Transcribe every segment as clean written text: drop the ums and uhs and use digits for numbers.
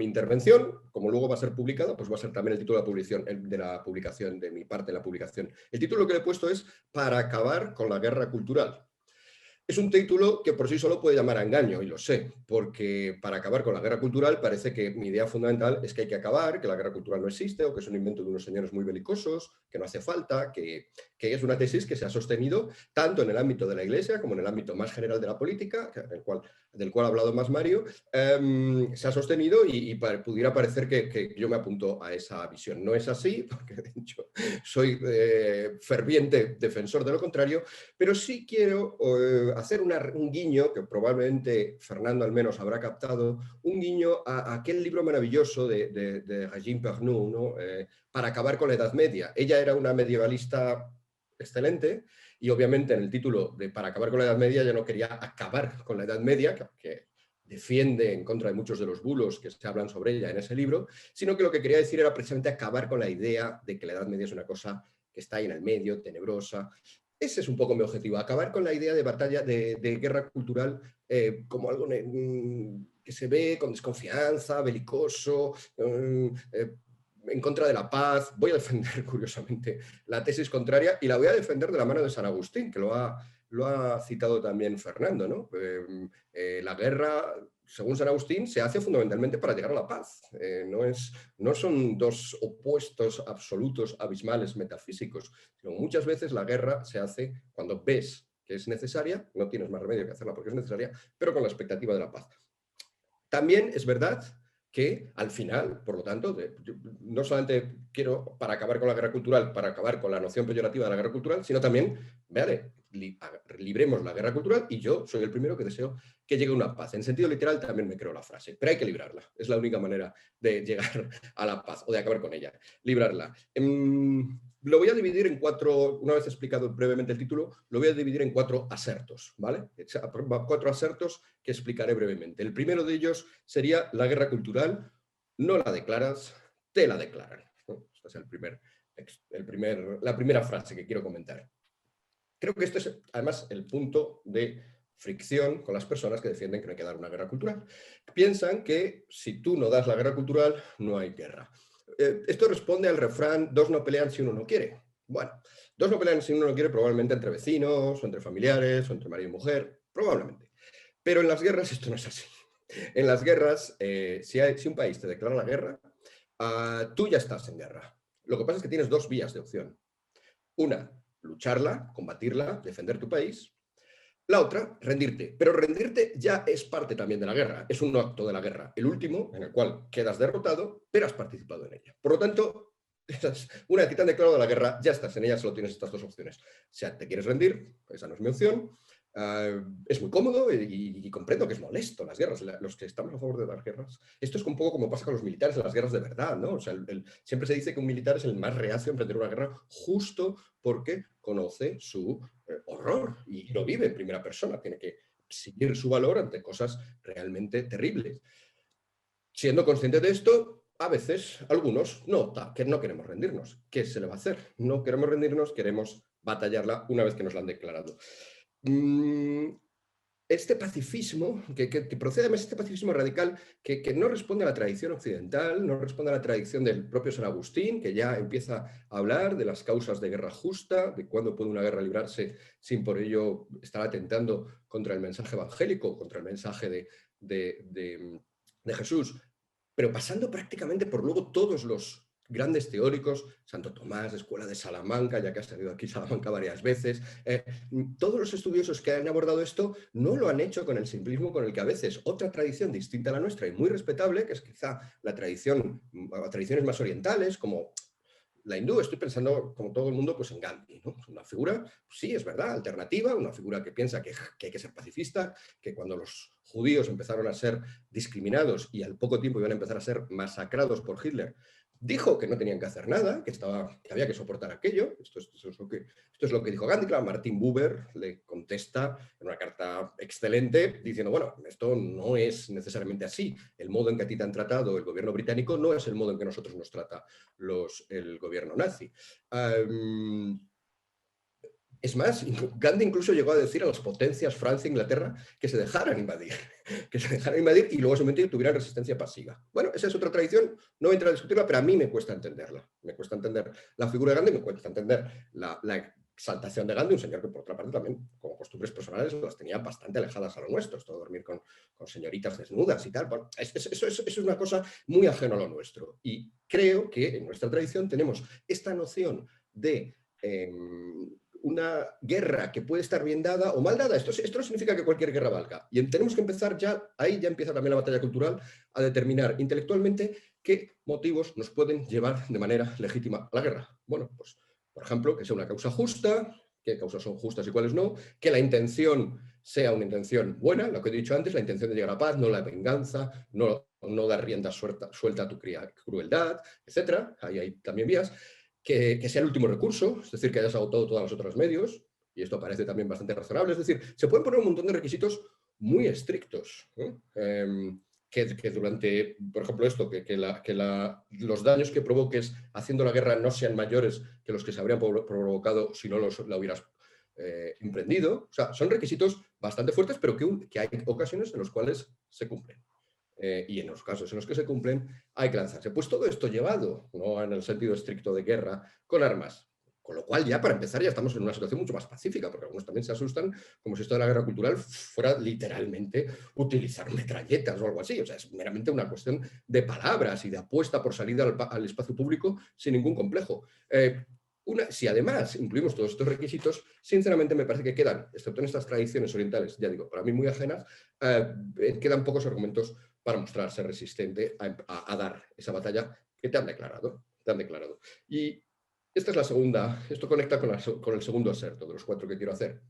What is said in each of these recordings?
mi intervención, como luego va a ser publicada, pues va a ser también el título de la publicación, de mi parte de la publicación. El título que le he puesto es Para acabar con la guerra cultural. Es un título que por sí solo puede llamar a engaño, y lo sé, porque para acabar con la guerra cultural parece que mi idea fundamental es que hay que acabar, que la guerra cultural no existe o que es un invento de unos señores muy belicosos, que no hace falta, que es una tesis que se ha sostenido tanto en el ámbito de la Iglesia como en el ámbito más general de la política, del cual ha hablado más Mario, se ha sostenido y pudiera parecer que yo me apunto a esa visión. No es así, porque de hecho soy ferviente defensor de lo contrario, pero sí quiero hacer un guiño, que probablemente Fernando al menos habrá captado, un guiño a aquel libro maravilloso de Regine Pernoud, ¿no? Para acabar con la Edad Media. Ella era una medievalista excelente y obviamente en el título de Para acabar con la Edad Media ya no quería acabar con la Edad Media, que defiende en contra de muchos de los bulos que se hablan sobre ella en ese libro, sino que lo que quería decir era precisamente acabar con la idea de que la Edad Media es una cosa que está ahí en el medio, tenebrosa. Ese es un poco mi objetivo, acabar con la idea de batalla, de guerra cultural como algo que se ve con desconfianza, belicoso, en contra de la paz. Voy a defender, curiosamente, la tesis contraria y la voy a defender de la mano de San Agustín, que lo ha citado también Fernando, ¿no? La guerra, según San Agustín, se hace fundamentalmente para llegar a la paz. No son dos opuestos absolutos, abismales, metafísicos, sino muchas veces la guerra se hace cuando ves que es necesaria, no tienes más remedio que hacerla porque es necesaria, pero con la expectativa de la paz. También es verdad que al final, por lo tanto, yo no solamente quiero para acabar con la guerra cultural, para acabar con la noción peyorativa de la guerra cultural, sino también, vale, libremos la guerra cultural y yo soy el primero que deseo que llegue una paz. En sentido literal también me creo la frase, pero hay que librarla. Es la única manera de llegar a la paz o de acabar con ella, librarla. Lo voy a dividir en cuatro, una vez explicado brevemente el título, lo voy a dividir en 4 asertos, ¿vale? 4 asertos que explicaré brevemente. El primero de ellos sería la guerra cultural, no la declaras, te la declaran. Esta es la primera frase que quiero comentar. Creo que este es además el punto de fricción con las personas que defienden que no hay que dar una guerra cultural. Piensan que si tú no das la guerra cultural, no hay guerra. Esto responde al refrán, dos no pelean si uno no quiere. Bueno, dos no pelean si uno no quiere probablemente entre vecinos, o entre familiares, o entre marido y mujer, probablemente. Pero en las guerras esto no es así. En las guerras, si un país te declara la guerra, tú ya estás en guerra. Lo que pasa es que tienes 2 vías de opción. Una, lucharla, combatirla, defender tu país. La otra, rendirte. Pero rendirte ya es parte también de la guerra. Es un acto de la guerra. El último, en el cual quedas derrotado, pero has participado en ella. Por lo tanto, una vez que te han declarado la guerra, ya estás en ella, solo tienes estas 2 opciones. O sea, te quieres rendir, esa no es mi opción. Es muy cómodo y comprendo que es molesto las guerras, los que estamos a favor de las guerras. Esto es un poco como pasa con los militares en las guerras de verdad, ¿no? O sea, siempre se dice que un militar es el más reacio a emprender una guerra justo porque conoce su horror y lo vive en primera persona, tiene que exhibir su valor ante cosas realmente terribles. Siendo consciente de esto, a veces algunos que no queremos rendirnos. ¿Qué se le va a hacer? No queremos rendirnos, queremos batallarla una vez que nos la han declarado. Este pacifismo, que procede además este pacifismo radical que no responde a la tradición occidental, no responde a la tradición del propio San Agustín, que ya empieza a hablar de las causas de guerra justa, de cuándo puede una guerra librarse sin por ello estar atentando contra el mensaje evangélico, contra el mensaje de Jesús, pero pasando prácticamente por luego todos los grandes teóricos, Santo Tomás, Escuela de Salamanca, ya que ha salido aquí Salamanca varias veces, todos los estudiosos que han abordado esto no lo han hecho con el simplismo con el que a veces otra tradición distinta a la nuestra y muy respetable, que es quizá tradiciones más orientales, como la hindú, estoy pensando, como todo el mundo, pues en Gandhi, ¿no? Una figura, sí, es verdad, alternativa, una figura que piensa que hay que ser pacifista, que cuando los judíos empezaron a ser discriminados y al poco tiempo iban a empezar a ser masacrados por Hitler, dijo que no tenían que hacer nada, que había que soportar aquello. Esto es lo que dijo Gandhi. Claro, Martin Buber le contesta en una carta excelente diciendo, bueno, esto no es necesariamente así. El modo en que a ti te han tratado el gobierno británico no es el modo en que nosotros nos trata el gobierno nazi. Es más, Gandhi incluso llegó a decir a las potencias, Francia e Inglaterra, que se dejaran invadir, que se dejaran invadir y luego simplemente tuvieran resistencia pasiva. Bueno, esa es otra tradición, no voy a entrar a discutirla, pero a mí me cuesta entenderla. Me cuesta entender la figura de Gandhi, me cuesta entender la exaltación de Gandhi, un señor que por otra parte también, como costumbres personales, las tenía bastante alejadas a lo nuestro, esto de dormir con señoritas desnudas y tal. Bueno, eso es una cosa muy ajena a lo nuestro. Y creo que en nuestra tradición tenemos esta noción de una guerra que puede estar bien dada o mal dada. Esto no significa que cualquier guerra valga. Y tenemos que empezar ya, ahí ya empieza también la batalla cultural, a determinar intelectualmente qué motivos nos pueden llevar de manera legítima a la guerra. Bueno, pues, por ejemplo, que sea una causa justa, qué causas son justas y cuáles no, que la intención sea una intención buena, lo que he dicho antes, la intención de llegar a paz, no la venganza, no dar rienda suelta a tu crueldad, etc. Ahí hay también vías. Que sea el último recurso, es decir, que hayas agotado todos los otros medios, y esto parece también bastante razonable, es decir, se pueden poner un montón de requisitos muy estrictos, ¿no? Que durante, por ejemplo, esto, los daños que provoques haciendo la guerra no sean mayores que los que se habrían provocado si no la hubieras emprendido. O sea, son requisitos bastante fuertes, pero que hay ocasiones en las cuales se cumplen. Y en los casos en los que se cumplen hay que lanzarse. Pues todo esto llevado, no en el sentido estricto de guerra, con armas. Con lo cual ya para empezar ya estamos en una situación mucho más pacífica, porque algunos también se asustan como si esto de la guerra cultural fuera literalmente utilizar metralletas o algo así. O sea, es meramente una cuestión de palabras y de apuesta por salir al espacio público sin ningún complejo. Si además incluimos todos estos requisitos, sinceramente me parece que quedan, excepto en estas tradiciones orientales, ya digo, para mí muy ajenas, quedan pocos argumentos para mostrarse resistente a dar esa batalla que te han declarado. Y esta es la segunda, esto conecta con el segundo aserto de los 4 que quiero hacer.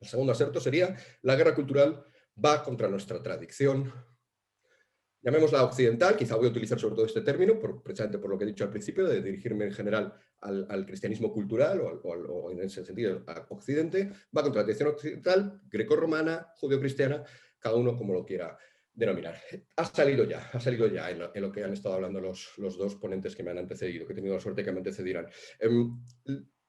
El segundo aserto sería: la guerra cultural va contra nuestra tradición, llamémosla occidental, quizá voy a utilizar sobre todo este término, precisamente por lo que he dicho al principio, de dirigirme en general al cristianismo cultural o en ese sentido a Occidente, va contra la tradición occidental, grecorromana, judeocristiana, cada uno como lo quiera denominar. Ha salido ya en lo que han estado hablando los dos ponentes que me han antecedido, que he tenido la suerte que me antecedieran.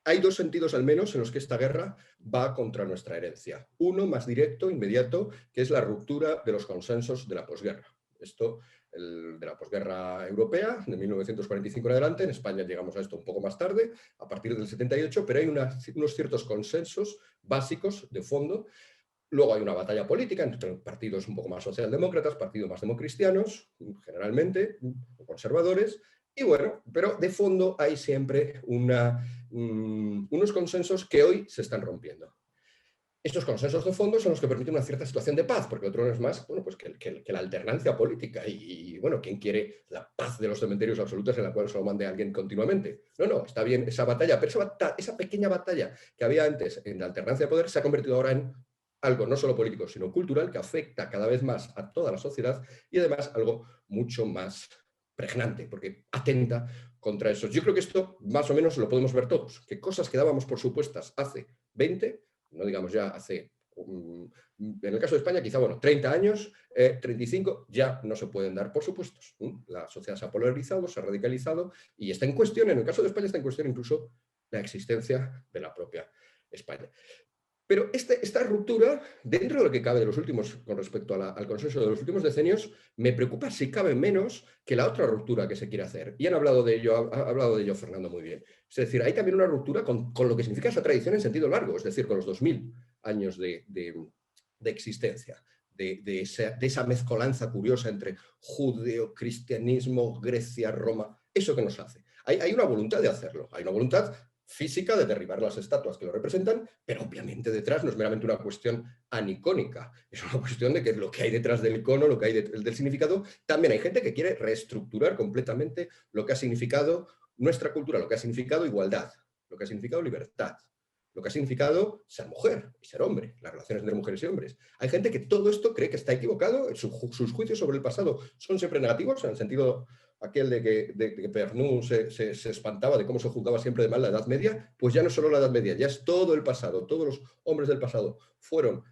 Hay 2 sentidos al menos en los que esta guerra va contra nuestra herencia. Uno más directo, inmediato, que es la ruptura de los consensos de la posguerra. Esto, de la posguerra europea, de 1945 en adelante. En España llegamos a esto un poco más tarde, a partir del 78, pero hay unos ciertos consensos básicos de fondo. Luego hay una batalla política entre partidos un poco más socialdemócratas, partidos más democristianos, generalmente, conservadores, y bueno, pero de fondo hay siempre unos consensos que hoy se están rompiendo. Estos consensos de fondo son los que permiten una cierta situación de paz, porque otro no es más, bueno, pues que la alternancia política y, bueno, ¿quién quiere la paz de los cementerios absolutos en la cual solo mande a alguien continuamente? No, está bien esa batalla, pero esa pequeña batalla que había antes en la alternancia de poder se ha convertido ahora en algo no solo político, sino cultural, que afecta cada vez más a toda la sociedad y además algo mucho más pregnante, porque atenta contra eso. Yo creo que esto más o menos lo podemos ver todos, que cosas que dábamos por supuestas hace 20, no digamos ya hace, en el caso de España, quizá, bueno, 30 años, 35, ya no se pueden dar por supuestos. La sociedad se ha polarizado, se ha radicalizado y está en cuestión, en el caso de España está en cuestión incluso la existencia de la propia España. Pero esta ruptura, dentro de lo que cabe de los últimos, con respecto al consenso de los últimos decenios, me preocupa si cabe menos que la otra ruptura que se quiere hacer. Y han hablado de ello, ha hablado de ello Fernando muy bien. Es decir, hay también una ruptura con lo que significa esa tradición en sentido largo, es decir, con los 2000 años de existencia, de esa mezcolanza curiosa entre judeo, cristianismo, Grecia, Roma. ¿Eso qué nos hace? Hay una voluntad de hacerlo, hay una voluntad física de derribar las estatuas que lo representan, pero obviamente detrás no es meramente una cuestión anicónica, es una cuestión de que lo que hay detrás del icono, lo que hay del significado, también hay gente que quiere reestructurar completamente lo que ha significado nuestra cultura, lo que ha significado igualdad, lo que ha significado libertad, lo que ha significado ser mujer y ser hombre, las relaciones entre mujeres y hombres. Hay gente que todo esto cree que está equivocado, sus juicios sobre el pasado son siempre negativos, en el sentido aquel de que Pernú se espantaba de cómo se juzgaba siempre de mal la Edad Media, pues ya no es solo la Edad Media, ya es todo el pasado. Todos los hombres del pasado fueron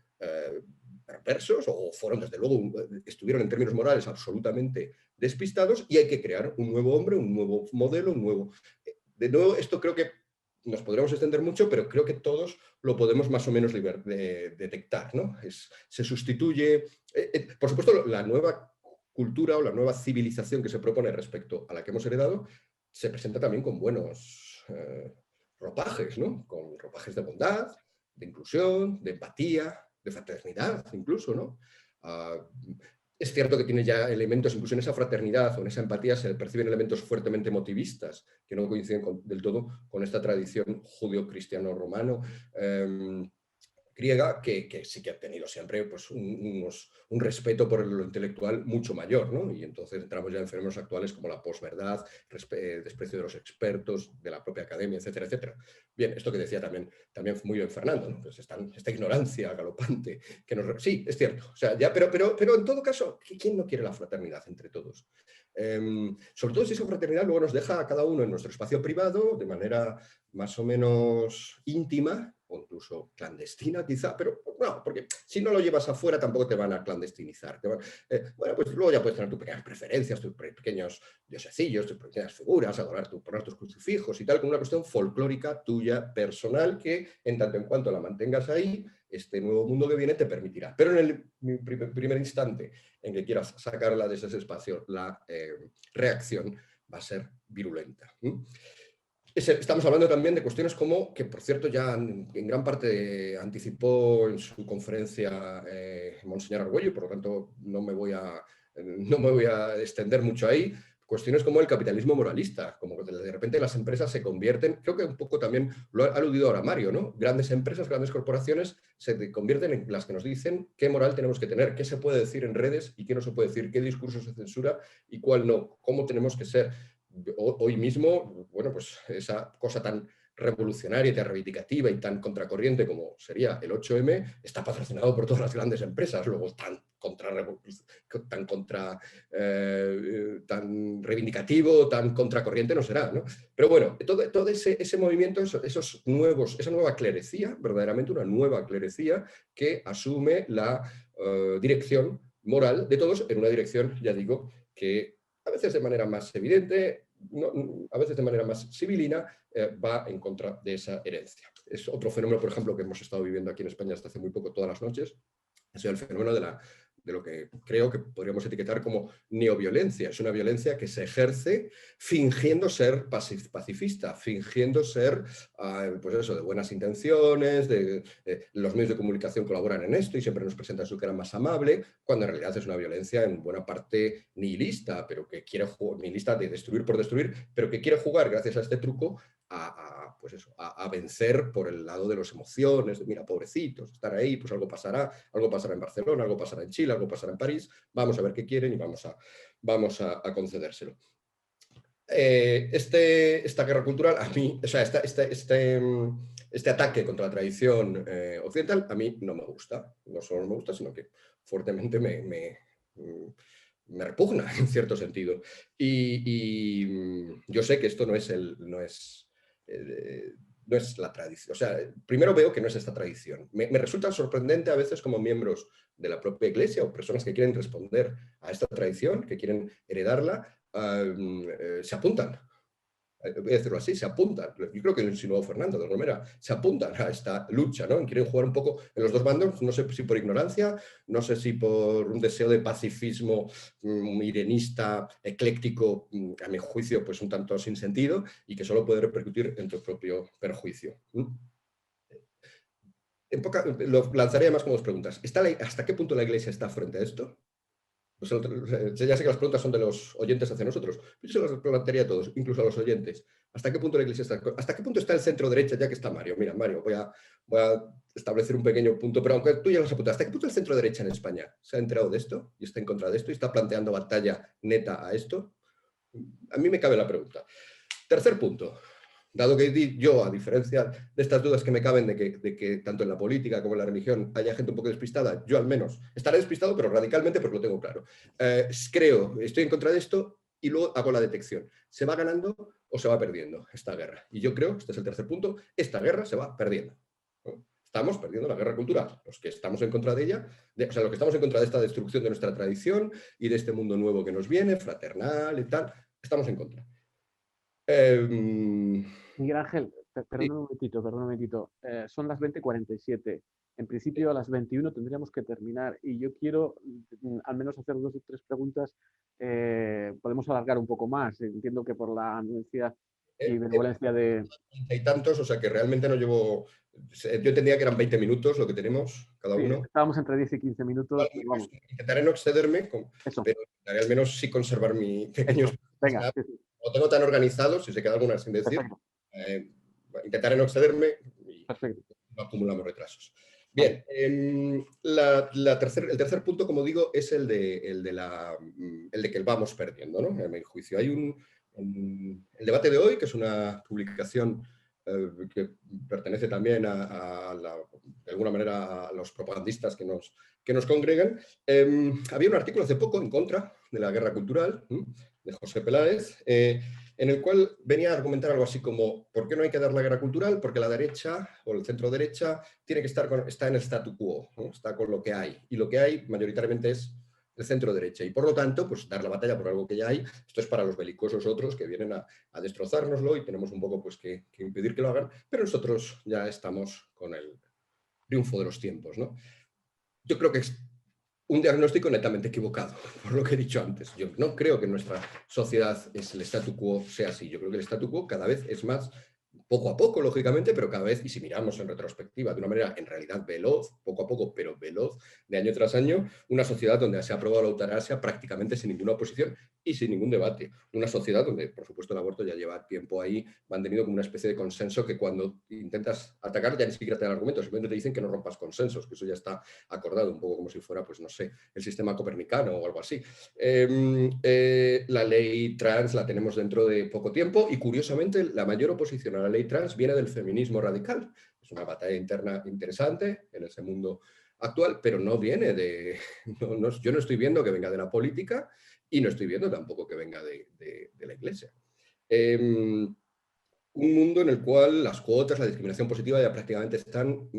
perversos o fueron, desde luego, estuvieron en términos morales absolutamente despistados y hay que crear un nuevo hombre, un nuevo modelo, un nuevo... De nuevo, esto creo que nos podremos extender mucho, pero creo que todos lo podemos más o menos detectar, ¿no? Se sustituye, por supuesto, la nueva cultura o la nueva civilización que se propone respecto a la que hemos heredado se presenta también con buenos ropajes, ¿no? Con ropajes de bondad, de inclusión, de empatía, de fraternidad incluso, ¿no? Es cierto que tiene ya elementos, incluso en esa fraternidad o en esa empatía se perciben elementos fuertemente motivistas que no coinciden del todo con esta tradición judío-cristiano-romano griega, que sí que ha tenido siempre pues, un respeto por lo intelectual mucho mayor, ¿no? Y entonces entramos ya en fenómenos actuales como la posverdad, desprecio de los expertos, de la propia academia, etcétera, etcétera. Bien, esto que decía también muy bien Fernando, ¿no? Pues esta ignorancia galopante que nos... Sí, es cierto, o sea, ya, pero en todo caso, ¿quién no quiere la fraternidad entre todos? Sobre todo si esa fraternidad luego nos deja a cada uno en nuestro espacio privado de manera más o menos íntima o incluso clandestina quizá, pero no, porque si no lo llevas afuera tampoco te van a clandestinizar. Bueno, pues luego ya puedes tener tus pequeñas preferencias, tus pequeños diosecillos, tus pequeñas figuras, poner tus crucifijos y tal, como una cuestión folclórica tuya, personal, que en tanto en cuanto la mantengas ahí, este nuevo mundo que viene te permitirá. Pero en el primer instante en que quieras sacarla de ese espacio, la reacción va a ser virulenta. Estamos hablando también de cuestiones como, que por cierto ya en gran parte anticipó en su conferencia Monseñor Argüello, y por lo tanto no me voy a extender mucho ahí, cuestiones como el capitalismo moralista, como que de repente las empresas se convierten, creo que un poco también lo ha aludido ahora Mario, ¿no? Grandes empresas, grandes corporaciones se convierten en las que nos dicen qué moral tenemos que tener, qué se puede decir en redes y qué no se puede decir, qué discurso se censura y cuál no, cómo tenemos que ser. Hoy mismo, bueno, pues esa cosa tan revolucionaria, tan reivindicativa y tan contracorriente como sería el 8M, está patrocinado por todas las grandes empresas, luego tan reivindicativo, tan contracorriente no será, ¿no? Pero bueno, todo ese movimiento, esa nueva clerecía, verdaderamente una nueva clerecía que asume la dirección moral de todos en una dirección, ya digo, que a veces de manera más evidente, a veces de manera más civilina, va en contra de esa herencia. Es otro fenómeno, por ejemplo, que hemos estado viviendo aquí en España hasta hace muy poco todas las noches, es el fenómeno de lo que creo que podríamos etiquetar como neoviolencia. Es una violencia que se ejerce fingiendo ser pacifista, fingiendo ser, pues eso, de buenas intenciones, los medios de comunicación colaboran en esto y siempre nos presentan su cara más amable, cuando en realidad es una violencia en buena parte nihilista, pero que quiere nihilista de destruir por destruir, pero que quiere jugar gracias a este truco pues eso, a vencer por el lado de las emociones, de mira, pobrecitos, están ahí, pues algo pasará en Barcelona, algo pasará en Chile, algo pasará en París, vamos a ver qué quieren y vamos a concedérselo. Esta guerra cultural, a mí, o sea, este ataque contra la tradición occidental, a mí no me gusta. No solo no me gusta, sino que fuertemente me repugna en cierto sentido. Y yo sé que esto no es la tradición. O sea, primero veo que no es esta tradición. Me resulta sorprendente a veces como miembros de la propia iglesia o personas que quieren responder a esta tradición, que quieren heredarla, se apuntan. Voy a decirlo así, se apuntan. Yo creo que lo insinuó Fernando de alguna manera. Se apuntan a esta lucha, ¿no? Quieren jugar un poco en los dos bandos, no sé si por ignorancia, no sé si por un deseo de pacifismo irenista, ecléctico, a mi juicio, pues un tanto sin sentido y que solo puede repercutir en tu propio perjuicio. Lo lanzaría más como dos preguntas. ¿Hasta qué punto la Iglesia está frente a esto? Ya sé que las preguntas son de los oyentes hacia nosotros. Yo se las plantearía a todos, incluso a los oyentes. ¿Hasta qué punto la Iglesia está? ¿Hasta qué punto está el centro derecha, ya que está Mario? Mira, Mario, voy a establecer un pequeño punto, pero aunque tú ya lo has apuntado, ¿hasta qué punto el centro derecha en España se ha enterado de esto y está en contra de esto y está planteando batalla neta a esto? A mí me cabe la pregunta. Tercer punto. Dado que yo, a diferencia de estas dudas que me caben de que tanto en la política como en la religión haya gente un poco despistada, yo al menos estaré despistado, pero radicalmente porque lo tengo claro. Estoy en contra de esto y luego hago la detección. ¿Se va ganando o se va perdiendo esta guerra? Y yo creo, este es el tercer punto, esta guerra se va perdiendo. Estamos perdiendo la guerra cultural. Los que estamos en contra de ella, los que estamos en contra de esta destrucción de nuestra tradición y de este mundo nuevo que nos viene, fraternal y tal, estamos en contra. Miguel Ángel, Perdona un momentito, perdona un momentito. Son las 20:47. En principio a las 21 tendríamos que terminar y yo quiero al menos hacer 2 o 3 preguntas. Podemos alargar un poco más. Entiendo que por la anuencia y benevolencia de... Y tantos, o sea que realmente no llevo... Yo entendía que eran 20 minutos lo que tenemos cada Sí, uno. estábamos entre 10 y 15 minutos, pero vamos, Intentaré no excederme, eso, pero intentaré al menos sí conservar mi pequeño eso. espacio. Venga, sí, sí, Lo tengo tan organizado, si se queda alguna sin decir, perfecto, eh, intentaré no excederme y perfecto. no acumulamos retrasos. Vale. Bien, el tercer punto, como digo, es el de que vamos perdiendo, ¿no? En mi juicio. Hay el debate de hoy, que es una publicación que pertenece también de alguna manera a los propagandistas que nos congregan. Había un artículo hace poco en contra de la guerra cultural, de José Peláez, en el cual venía a argumentar algo así como ¿por qué no hay que dar la guerra cultural? Porque la derecha o el centro derecha tiene que está en el statu quo, ¿no? Está con lo que hay. Y lo que hay mayoritariamente es el centro derecha. Y por lo tanto, pues dar la batalla por algo que ya hay, esto es para los belicosos otros que vienen a destrozárnoslo y tenemos un poco pues que impedir que lo hagan, pero nosotros ya estamos con el triunfo de los tiempos, ¿no? Yo creo que es un diagnóstico netamente equivocado, por lo que he dicho antes. Yo no creo que nuestra sociedad el statu quo sea así. Yo creo que el statu quo cada vez es más, poco a poco, lógicamente, pero cada vez, y si miramos en retrospectiva, de una manera en realidad veloz, poco a poco, pero veloz, de año tras año, una sociedad donde se ha aprobado la eutanasia prácticamente sin ninguna oposición y sin ningún debate. Una sociedad donde, por supuesto, el aborto ya lleva tiempo ahí mantenido como una especie de consenso que cuando intentas atacar ya ni siquiera te dan argumentos, simplemente te dicen que no rompas consensos, que eso ya está acordado, un poco como si fuera, pues no sé, el sistema copernicano o algo así. La ley trans la tenemos dentro de poco tiempo y curiosamente la mayor oposición a la ley trans viene del feminismo radical. Es una batalla interna interesante en ese mundo actual, pero no viene de... yo no estoy viendo que venga de la política y no estoy viendo tampoco que venga de la Iglesia. Un mundo en el cual las cuotas, la discriminación positiva ya prácticamente están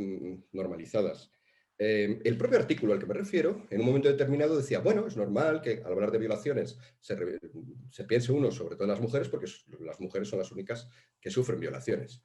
normalizadas. El propio artículo al que me refiero, en un momento determinado decía, bueno, es normal que al hablar de violaciones se piense uno sobre todo en las mujeres porque las mujeres son las únicas que sufren violaciones.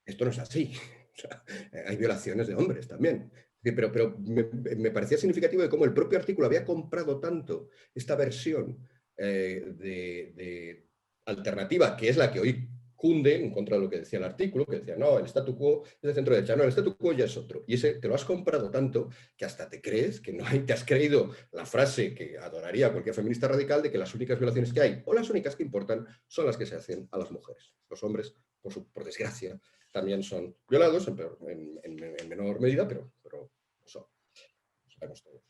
Esto no es así. O sea, hay violaciones de hombres también. Pero me parecía significativo de cómo el propio artículo había comprado tanto esta versión de alternativa, que es la que hoy cunde en contra de lo que decía el artículo, que decía, no, el statu quo es de centro derecha, no, el statu quo ya es otro. Y ese te lo has comprado tanto que hasta te crees que no hay, te has creído la frase que adoraría cualquier feminista radical de que las únicas violaciones que hay, o las únicas que importan, son las que se hacen a las mujeres. Los hombres, por desgracia, también son violados en menor medida, pero son, lo sabemos todos.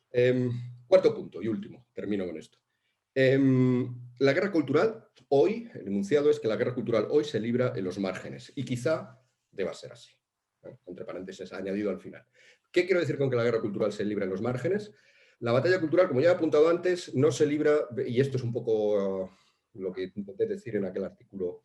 Cuarto punto y último, termino con esto. La guerra cultural hoy, el enunciado es que la guerra cultural hoy se libra en los márgenes y quizá deba ser así. Entre paréntesis, añadido al final. ¿Qué quiero decir con que la guerra cultural se libra en los márgenes? La batalla cultural, como ya he apuntado antes, no se libra, y esto es un poco lo que intenté decir en aquel artículo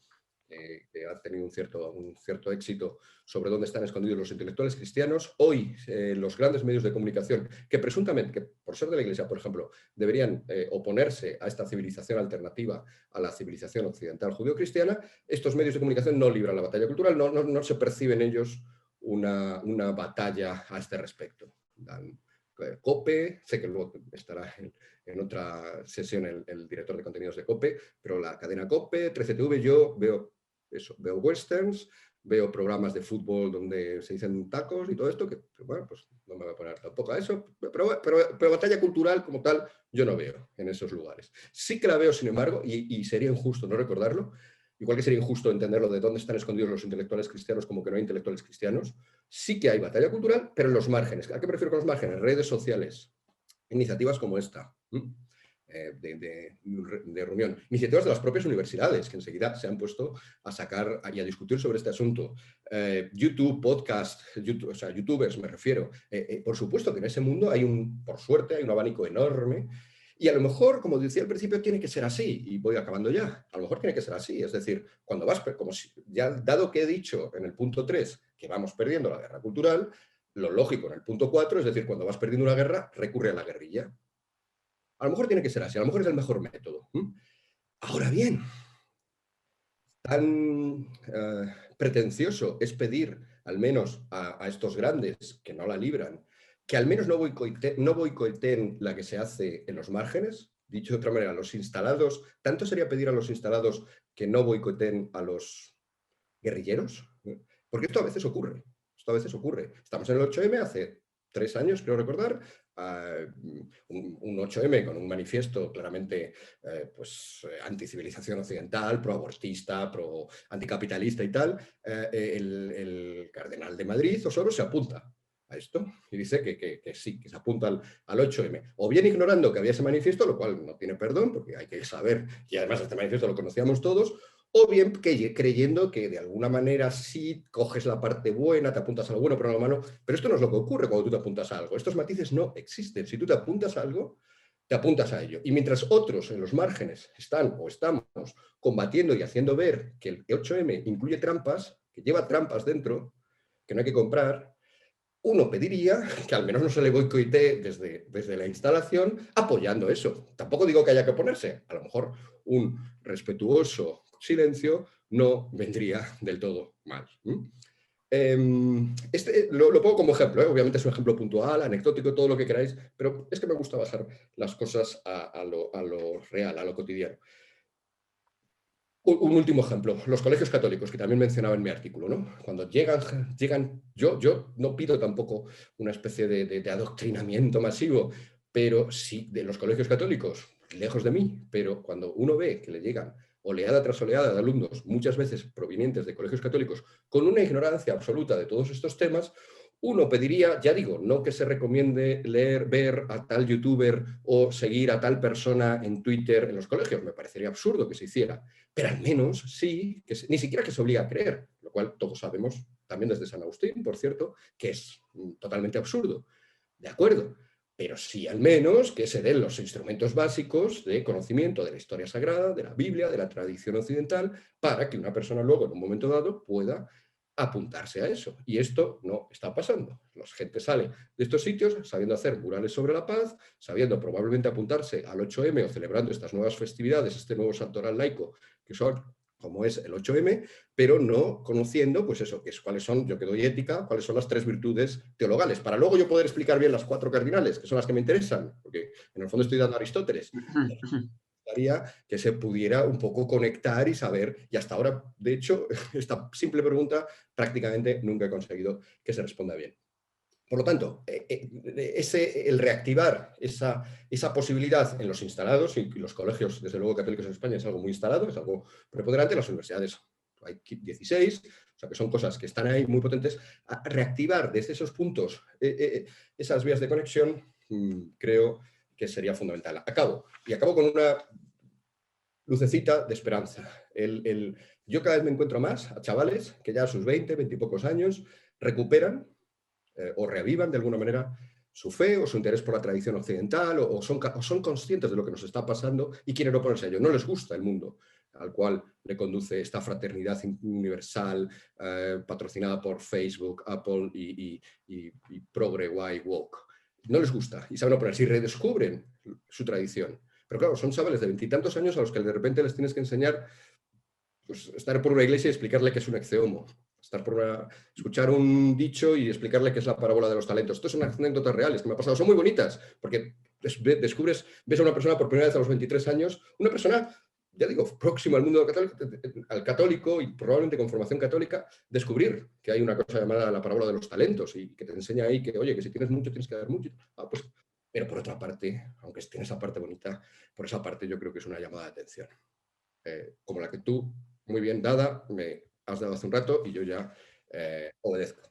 que ha tenido un cierto éxito sobre dónde están escondidos los intelectuales cristianos. Hoy los grandes medios de comunicación, que presuntamente, que por ser de la Iglesia, por ejemplo, deberían oponerse a esta civilización alternativa a la civilización occidental judío-cristiana, estos medios de comunicación no libran la batalla cultural, no se perciben ellos una batalla a este respecto. Dan COPE, sé que luego estará en otra sesión el director de contenidos de COPE, pero la cadena COPE, 13TV, yo veo eso, veo westerns, veo programas de fútbol donde se dicen tacos y todo esto, que bueno, pues no me voy a poner tampoco a eso, pero batalla cultural como tal yo no veo en esos lugares. Sí que la veo, sin embargo, y sería injusto no recordarlo, igual que sería injusto entenderlo de dónde están escondidos los intelectuales cristianos como que no hay intelectuales cristianos, sí que hay batalla cultural, pero en los márgenes. ¿A qué me refiero con los márgenes? Redes sociales, iniciativas como esta. De reunión. Iniciativas de las propias universidades que enseguida se han puesto a sacar y a discutir sobre este asunto. YouTube, podcast, o sea, youtubers me refiero. Por supuesto que en ese mundo por suerte, hay un abanico enorme y a lo mejor, como decía al principio, tiene que ser así, y voy acabando ya, a lo mejor tiene que ser así, es decir, cuando como si, ya dado que he dicho en el punto 3 que vamos perdiendo la guerra cultural, lo lógico en el punto 4, es decir, cuando vas perdiendo una guerra, recurre a la guerrilla. A lo mejor tiene que ser así, a lo mejor es el mejor método. Ahora bien, están pretencioso es pedir, al menos a estos grandes que no la libran, que al menos no boicoteen la que se hace en los márgenes. Dicho de otra manera, los instalados, tanto sería pedir a los instalados que no boicoteen a los guerrilleros, porque esto a veces ocurre. Esto a veces ocurre. Estamos en el 8M hace 3 años, creo recordar, un 8M con un manifiesto claramente anticivilización occidental, pro-abortista, pro-anticapitalista y tal. El cardenal de Madrid, Osoro, se apunta a esto y dice que sí, que se apunta al 8M. O bien ignorando que había ese manifiesto, lo cual no tiene perdón, porque hay que saber, y además este manifiesto lo conocíamos todos, o bien creyendo que de alguna manera sí coges la parte buena, te apuntas a lo bueno, pero no a lo malo. Pero esto no es lo que ocurre cuando tú te apuntas a algo. Estos matices no existen. Si tú te apuntas a algo, te apuntas a ello. Y mientras otros en los márgenes están o estamos combatiendo y haciendo ver que el 8M incluye trampas, que lleva trampas dentro, que no hay que comprar, uno pediría que al menos no se le boicotee desde la instalación apoyando eso. Tampoco digo que haya que oponerse. A lo mejor un respetuoso silencio no vendría del todo mal. Lo pongo como ejemplo, obviamente es un ejemplo puntual, anecdótico, todo lo que queráis, pero es que me gusta bajar las cosas a lo real, a lo cotidiano. Un último ejemplo, los colegios católicos, que también mencionaba en mi artículo, ¿no? Cuando llegan yo no pido tampoco una especie de adoctrinamiento masivo, pero sí de los colegios católicos, lejos de mí, pero cuando uno ve que le llegan oleada tras oleada de alumnos, muchas veces provenientes de colegios católicos, con una ignorancia absoluta de todos estos temas, uno pediría, ya digo, no que se recomiende leer, ver a tal youtuber o seguir a tal persona en Twitter en los colegios, me parecería absurdo que se hiciera, pero al menos sí, ni siquiera que se obliga a creer, lo cual todos sabemos, también desde San Agustín, por cierto, que es totalmente absurdo. De acuerdo, pero sí al menos que se den los instrumentos básicos de conocimiento de la historia sagrada, de la Biblia, de la tradición occidental, para que una persona luego en un momento dado pueda apuntarse a eso. Y esto no está pasando. La gente sale de estos sitios sabiendo hacer murales sobre la paz, sabiendo probablemente apuntarse al 8M o celebrando estas nuevas festividades, este nuevo santoral laico, que son como es el 8M, pero no conociendo, pues eso, que es, cuáles son, yo que doy ética, cuáles son las 3 virtudes teologales, para luego yo poder explicar bien las 4 cardinales, que son las que me interesan, porque en el fondo estoy dando a Aristóteles. Que se pudiera un poco conectar y saber, y hasta ahora, de hecho, esta simple pregunta prácticamente nunca he conseguido que se responda bien. Por lo tanto, el reactivar esa posibilidad en los instalados, y los colegios, desde luego católicos en España, es algo muy instalado, es algo preponderante, las universidades hay 16, o sea que son cosas que están ahí muy potentes, a reactivar desde esos puntos esas vías de conexión, creo que sería fundamental. Acabo con una lucecita de esperanza. Yo cada vez me encuentro más a chavales que ya a sus 20, 20 y pocos años recuperan o reavivan de alguna manera su fe o su interés por la tradición occidental o son conscientes de lo que nos está pasando y quieren oponerse a ello. No les gusta el mundo al cual le conduce esta fraternidad universal patrocinada por Facebook, Apple y Progre, Y, Woke. No les gusta y saben oponerse y redescubren su tradición. Pero claro, son chavales de 20 y tantos años a los que de repente les tienes que enseñar, pues, estar por una iglesia y explicarle que es un ecceomo, escuchar un dicho y explicarle qué es la parábola de los talentos. Esto son anécdotas reales que me han pasado, son muy bonitas, porque ves a una persona por primera vez a los 23 años, una persona, ya digo, próximo al mundo al católico y probablemente con formación católica, descubrir que hay una cosa llamada la parábola de los talentos y que te enseña ahí que, oye, que si tienes mucho tienes que dar mucho. Pues, pero por otra parte, aunque tiene esa parte bonita, por esa parte yo creo que es una llamada de atención. Como la que tú, muy bien dada, me has dado hace un rato y yo ya obedezco.